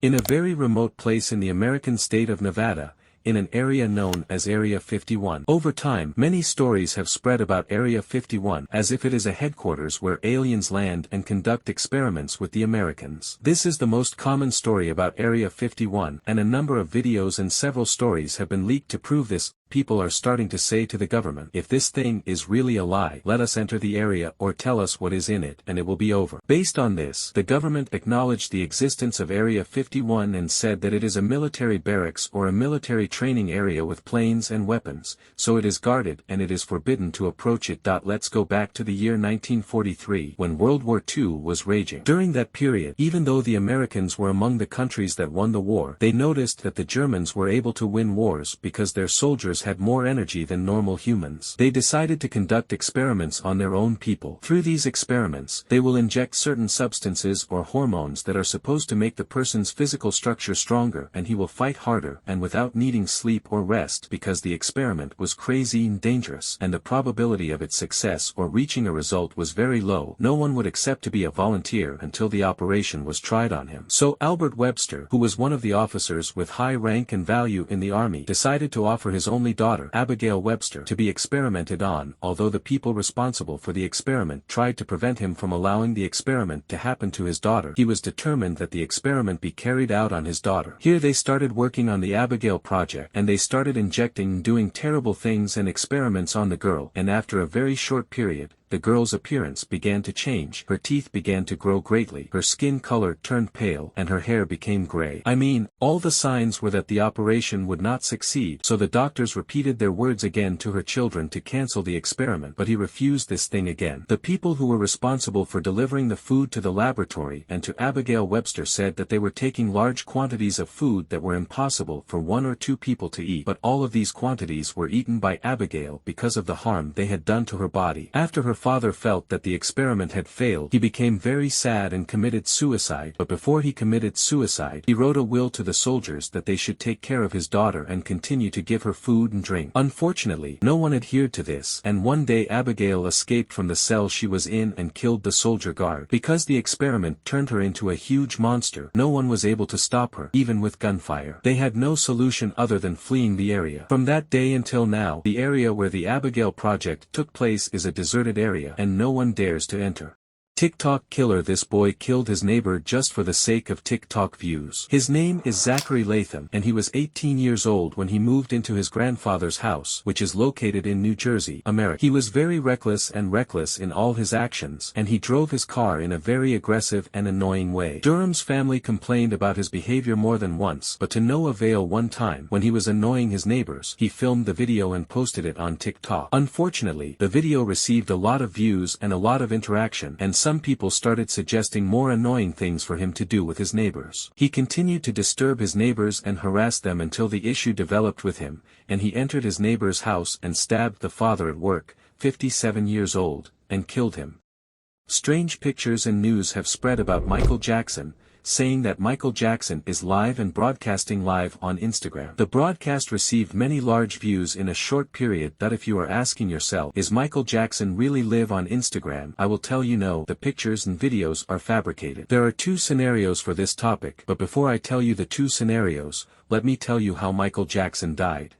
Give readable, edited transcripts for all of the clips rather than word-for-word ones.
In a very remote place in the American state of Nevada, in an area known as Area 51. Over time, many stories have spread about Area 51 as if it is a headquarters where aliens land and conduct experiments with the Americans. This is the most common story about Area 51, and a number of videos and several stories have been leaked to prove this. People are starting to say to the government, if this thing is really a lie, let us enter the area or tell us what is in it and it will be over. Based on this, the government acknowledged the existence of Area 51 and said that it is a military barracks or a military training area with planes and weapons, so it is guarded and it is forbidden to approach it. Let's go back to the year 1943 when World War II was raging. During that period, even though the Americans were among the countries that won the war, they noticed that the Germans were able to win wars because their soldiers had more energy than normal humans. They decided to conduct experiments on their own people. Through these experiments, they will inject certain substances or hormones that are supposed to make the person's physical structure stronger, and he will fight harder and without needing sleep or rest because the experiment was crazy and dangerous, and the probability of its success or reaching a result was very low. No one would accept to be a volunteer until the operation was tried on him. So Albert Webster, who was one of the officers with high rank and value in the army, decided to offer his only daughter, Abigail Webster, to be experimented on, although the people responsible for the experiment tried to prevent him from allowing the experiment to happen to his daughter. He was determined that the experiment be carried out on his daughter. Here they started working on the Abigail project, and they started injecting and doing terrible things and experiments on the girl, and after a very short period, the girl's appearance began to change. Her teeth began to grow greatly, her skin color turned pale, and her hair became gray. I mean, all the signs were that the operation would not succeed, so the doctors repeated their words again to her children to cancel the experiment, but he refused this thing again. The people who were responsible for delivering the food to the laboratory and to Abigail Webster said that they were taking large quantities of food that were impossible for 1 or 2 people to eat, but all of these quantities were eaten by Abigail because of the harm they had done to her body. After her father felt that the experiment had failed, he became very sad and committed suicide, but before he committed suicide, he wrote a will to the soldiers that they should take care of his daughter and continue to give her food and drink. Unfortunately, no one adhered to this, and one day Abigail escaped from the cell she was in and killed the soldier guard. Because the experiment turned her into a huge monster, no one was able to stop her, even with gunfire. They had no solution other than fleeing the area. From that day until now, the area where the Abigail project took place is a deserted area, and no one dares to enter. TikTok killer. This boy killed his neighbor just for the sake of TikTok views. His name is Zachary Latham, and he was 18 years old when he moved into his grandfather's house, which is located in New Jersey, America. He was very reckless in all his actions, and he drove his car in a very aggressive and annoying way. Durham's family complained about his behavior more than once, but to no avail. One time, when he was annoying his neighbors, he filmed the video and posted it on TikTok. Unfortunately, the video received a lot of views and a lot of interaction, and some people started suggesting more annoying things for him to do with his neighbors. He continued to disturb his neighbors and harass them until the issue developed with him, and he entered his neighbor's house and stabbed the father at work, 57 years old, and killed him. Strange pictures and news have spread about Michael Jackson, saying that Michael Jackson is live and broadcasting live on Instagram. The broadcast received many large views in a short period. That if you are asking yourself, is Michael Jackson really live on Instagram? I will tell you no, the pictures and videos are fabricated. There are 2 scenarios for this topic, but before I tell you the 2 scenarios, let me tell you how Michael Jackson died.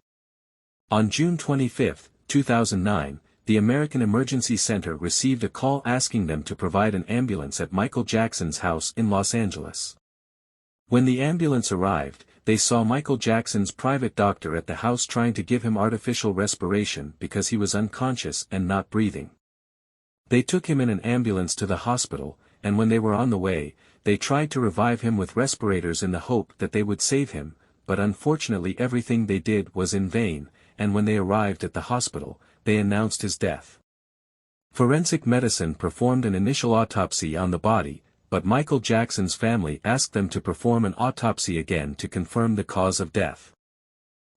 On June 25, 2009, the American Emergency Center received a call asking them to provide an ambulance at Michael Jackson's house in Los Angeles. When the ambulance arrived, they saw Michael Jackson's private doctor at the house trying to give him artificial respiration because he was unconscious and not breathing. They took him in an ambulance to the hospital, and when they were on the way, they tried to revive him with respirators in the hope that they would save him, but unfortunately everything they did was in vain, and when they arrived at the hospital, they announced his death. Forensic medicine performed an initial autopsy on the body, but Michael Jackson's family asked them to perform an autopsy again to confirm the cause of death.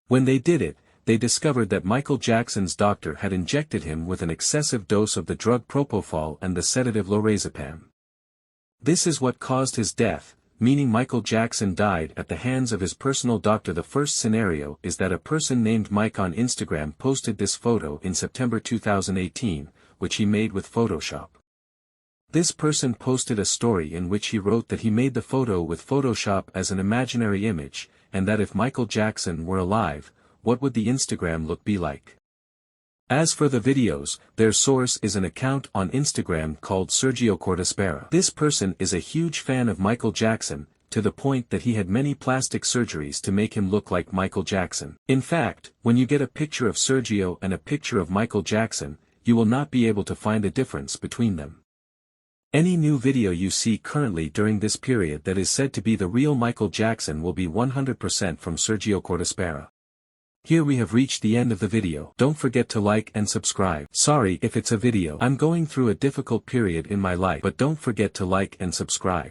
When they did it, they discovered that Michael Jackson's doctor had injected him with an excessive dose of the drug propofol and the sedative lorazepam. This is what caused his death, meaning Michael Jackson died at the hands of his personal doctor. The first scenario is that a person named Mike on Instagram posted this photo in September 2018, which he made with Photoshop. This person posted a story in which he wrote that he made the photo with Photoshop as an imaginary image, and that if Michael Jackson were alive, what would the Instagram look be like? As for the videos, their source is an account on Instagram called Sergio Cortespera. This person is a huge fan of Michael Jackson, to the point that he had many plastic surgeries to make him look like Michael Jackson. In fact, when you get a picture of Sergio and a picture of Michael Jackson, you will not be able to find a difference between them. Any new video you see currently during this period that is said to be the real Michael Jackson will be 100% from Sergio Cortespera. Here we have reached the end of the video. Don't forget to like and subscribe. Sorry if it's a video. I'm going through a difficult period in my life, but don't forget to like and subscribe.